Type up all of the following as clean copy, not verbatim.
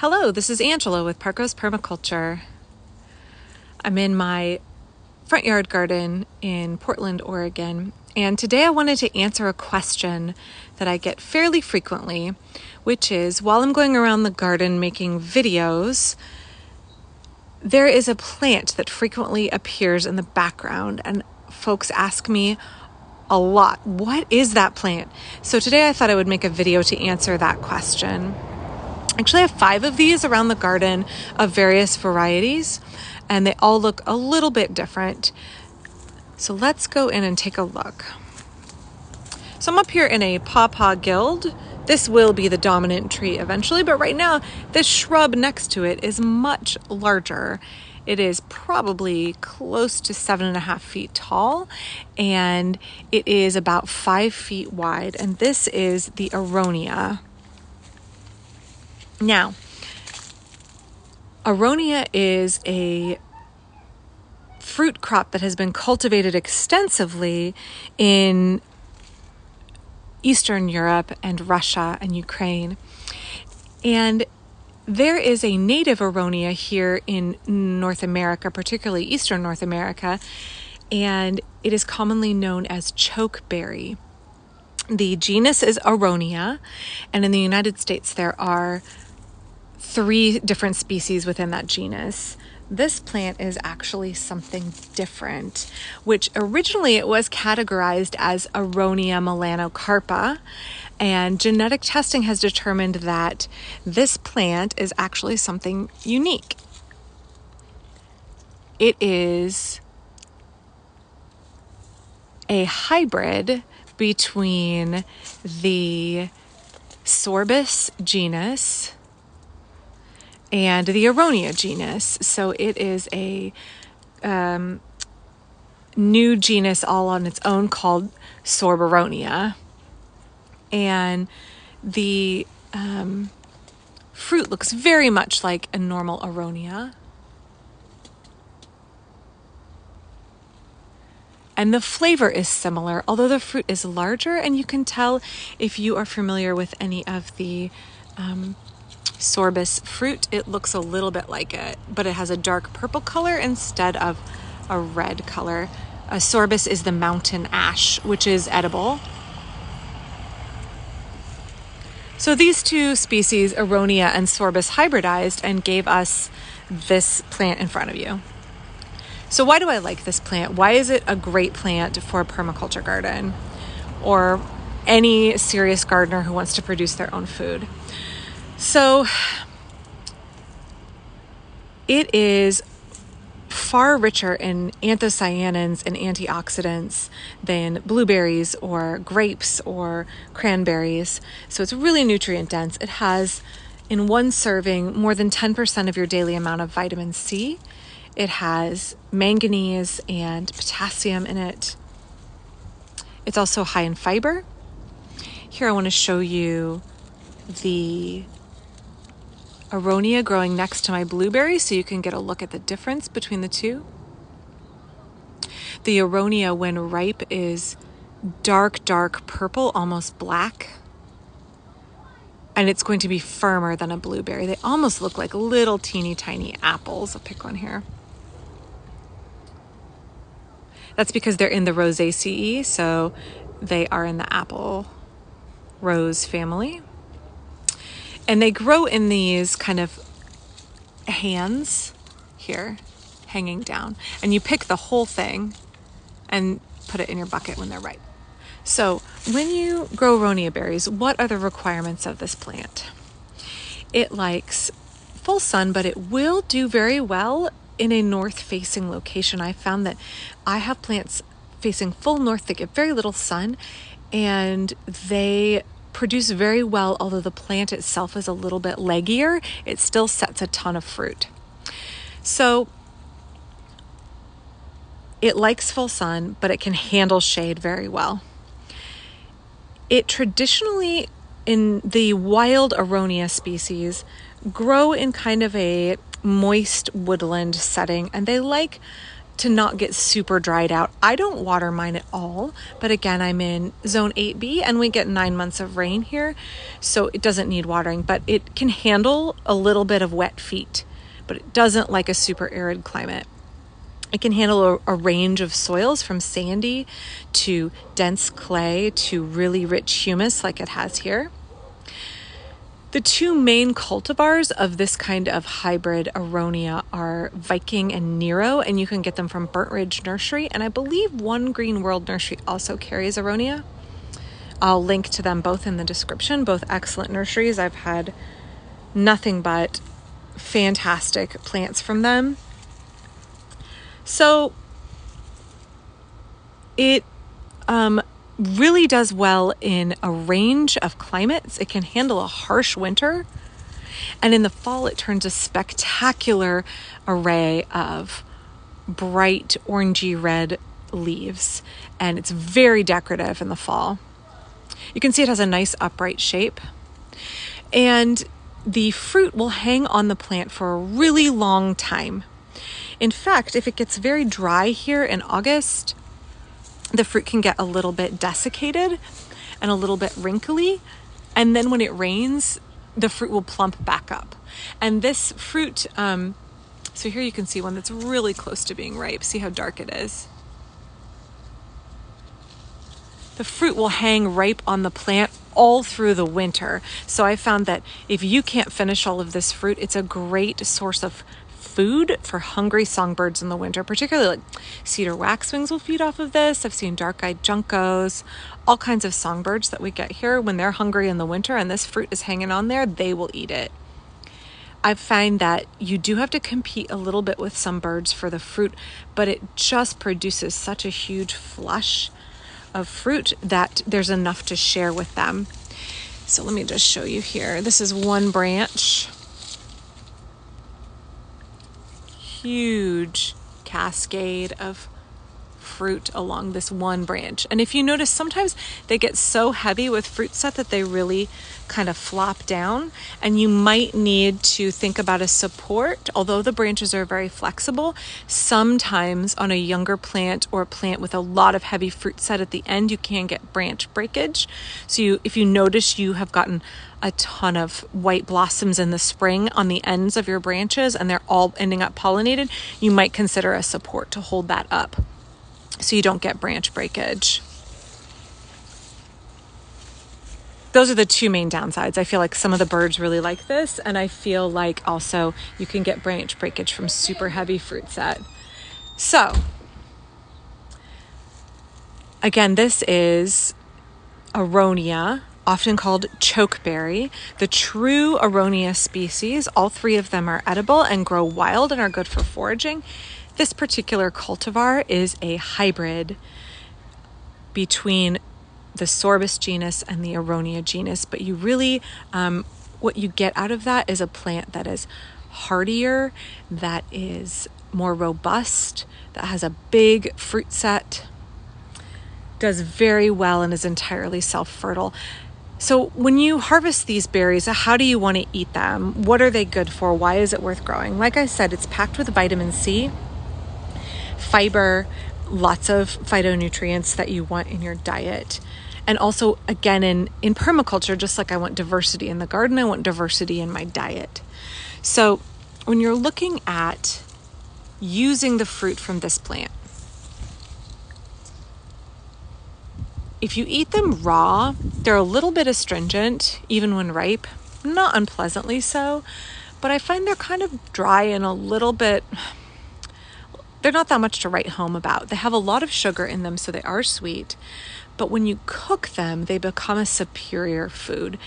Hello, this is Angela with Parco's Permaculture. I'm in my front yard garden in Portland, Oregon, and today I wanted to answer a question that I get fairly frequently, which is, while I'm going around the garden making videos, there is a plant that frequently appears in the background, and folks ask me a lot, what is that plant? So today I thought I would make a video to answer that question. Actually, I have 5 of these around the garden of various varieties, and they all look a little bit different. So let's go in and take a look. So I'm up here in a pawpaw guild. This will be the dominant tree eventually, but right now this shrub next to it is much larger. It is probably close to 7.5 feet tall, and it is about 5 feet wide, and this is the Aronia. Now, Aronia is a fruit crop that has been cultivated extensively in Eastern Europe and Russia and Ukraine. And there is a native Aronia here in North America, particularly Eastern North America, and it is commonly known as chokeberry. The genus is Aronia, and in the United States there are 3 different species within that genus. This plant is actually something different, which originally it was categorized as Aronia melanocarpa, and genetic testing has determined that this plant is actually something unique. It is a hybrid between the sorbus genus and the Aronia genus. So it is a new genus all on its own called Sorbaronia. And the fruit looks very much like a normal Aronia. And the flavor is similar, although the fruit is larger, and you can tell if you are familiar with any of the sorbus fruit, it looks a little bit like it, but it has a dark purple color instead of a red color. Sorbus is the mountain ash, which is edible. So these 2 species, Aronia and sorbus, hybridized and gave us this plant in front of you. So why do I like this plant? Why is it a great plant for a permaculture garden or any serious gardener who wants to produce their own food? So it is far richer in anthocyanins and antioxidants than blueberries or grapes or cranberries. So it's really nutrient dense. It has, in one serving, more than 10% of your daily amount of vitamin C. It has manganese and potassium in it. It's also high in fiber. Here I want to show you the Aronia growing next to my blueberries so you can get a look at the difference between the 2. The Aronia, when ripe, is dark purple, almost black. And it's going to be firmer than a blueberry. They almost look like little teeny tiny apples. I'll pick one here. That's because they're in the Rosaceae, so they are in the apple rose family. And they grow in these kind of hands here, hanging down. And you pick the whole thing and put it in your bucket when they're ripe. So when you grow Aronia berries, what are the requirements of this plant? It likes full sun, but it will do very well in a north-facing location. I found that I have plants facing full north that get very little sun, and they produce very well. Although the plant itself is a little bit leggier, it still sets a ton of fruit. So it likes full sun, but it can handle shade very well. It traditionally, in the wild Aronia species, grow in kind of a moist woodland setting, and they like to not get super dried out. I don't water mine at all, but again, I'm in zone 8B and we get 9 months of rain here, so it doesn't need watering, but it can handle a little bit of wet feet, but it doesn't like a super arid climate. It can handle a range of soils from sandy to dense clay to really rich humus like it has here. The two main cultivars of this kind of hybrid Aronia are Viking and Nero, and you can get them from Burnt Ridge Nursery, and I believe One Green World Nursery also carries Aronia. I'll link to them both in the description, both excellent nurseries. I've had nothing but fantastic plants from them. So it really does well in a range of climates. It can handle a harsh winter. And in the fall, it turns a spectacular array of bright orangey red leaves. And it's very decorative in the fall. You can see it has a nice upright shape. And the fruit will hang on the plant for a really long time. In fact, if it gets very dry here in August, the fruit can get a little bit desiccated and a little bit wrinkly. And then when it rains, the fruit will plump back up. And this fruit, so here you can see one that's really close to being ripe. See how dark it is. The fruit will hang ripe on the plant all through the winter. So I found that if you can't finish all of this fruit, it's a great source of food for hungry songbirds in the winter, particularly like cedar waxwings will feed off of this. I've seen dark-eyed juncos, all kinds of songbirds that we get here when they're hungry in the winter and this fruit is hanging on there, they will eat it. I find that you do have to compete a little bit with some birds for the fruit, but it just produces such a huge flush of fruit that there's enough to share with them. So let me just show you here. This is one branch. Huge cascade of fruit along this one branch. And if you notice, sometimes they get so heavy with fruit set that they really kind of flop down, and you might need to think about a support. Although the branches are very flexible, sometimes on a younger plant or a plant with a lot of heavy fruit set at the end, you can get branch breakage. So if you notice you have gotten a ton of white blossoms in the spring on the ends of your branches and they're all ending up pollinated, you might consider a support to hold that up so you don't get branch breakage. Those are the two main downsides. I feel like some of the birds really like this, and I feel like also you can get branch breakage from super heavy fruit set. So again, this is Aronia, often called chokeberry, the true Aronia species. All three of them are edible and grow wild and are good for foraging. This particular cultivar is a hybrid between the Sorbus genus and the Aronia genus, but you really, what you get out of that is a plant that is hardier, that is more robust, that has a big fruit set, does very well and is entirely self-fertile. So when you harvest these berries, how do you want to eat them? What are they good for? Why is it worth growing? Like I said, it's packed with vitamin C, fiber, lots of phytonutrients that you want in your diet. And also, again, in permaculture, just like I want diversity in the garden, I want diversity in my diet. So when you're looking at using the fruit from this plant, if you eat them raw, they're a little bit astringent, even when ripe, not unpleasantly so, but I find they're kind of dry and a little bit, they're not that much to write home about. They have a lot of sugar in them, so they are sweet, but when you cook them, they become a superior food.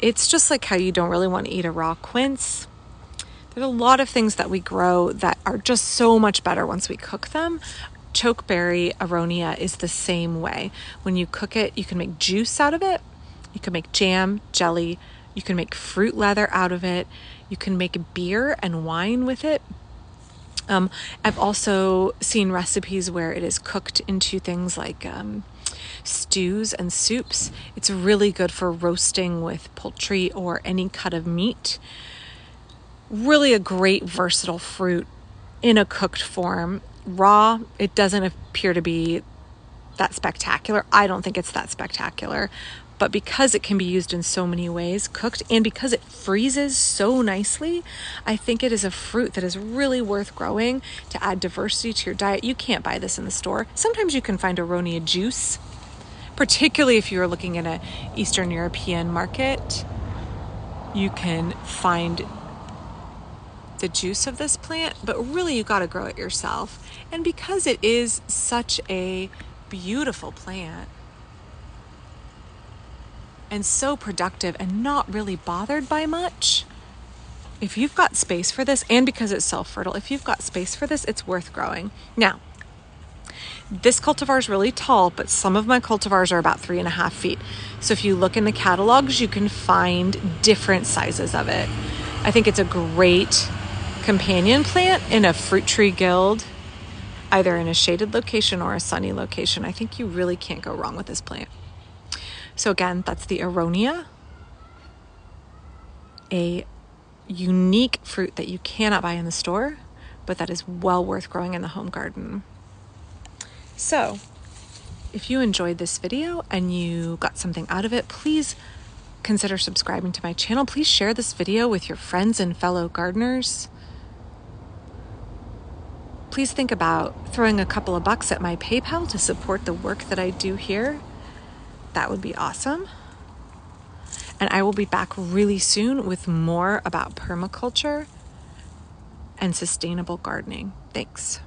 It's just like how you don't really want to eat a raw quince. There's a lot of things that we grow that are just so much better once we cook them. Chokeberry Aronia is the same way. When you cook it, you can make juice out of it. You can make jam, jelly. You can make fruit leather out of it. You can make beer and wine with it. I've also seen recipes where it is cooked into things like stews and soups. It's really good for roasting with poultry or any cut of meat. Really a great versatile fruit in a cooked form. Raw, it doesn't appear to be that spectacular. I don't think it's that spectacular, but because it can be used in so many ways cooked, and because it freezes so nicely, I think it is a fruit that is really worth growing to add diversity to your diet. You can't buy this in the store. Sometimes you can find Aronia juice, particularly if you're looking at an Eastern European market. You can find the juice of this plant, but really you got to grow it yourself. And because it is such a beautiful plant and so productive and not really bothered by much, if you've got space for this, and because it's self-fertile, if you've got space for this, it's worth growing. Now, this cultivar is really tall, but some of my cultivars are about 3.5 feet. So if you look in the catalogs, you can find different sizes of it. I think it's a great companion plant in a fruit tree guild, either in a shaded location or a sunny location. I think you really can't go wrong with this plant. So again, that's the Aronia, a unique fruit that you cannot buy in the store, but that is well worth growing in the home garden. So if you enjoyed this video and you got something out of it, please consider subscribing to my channel. Please share this video with your friends and fellow gardeners. Please think about throwing a couple of bucks at my PayPal to support the work that I do here. That would be awesome. And I will be back really soon with more about permaculture and sustainable gardening. Thanks.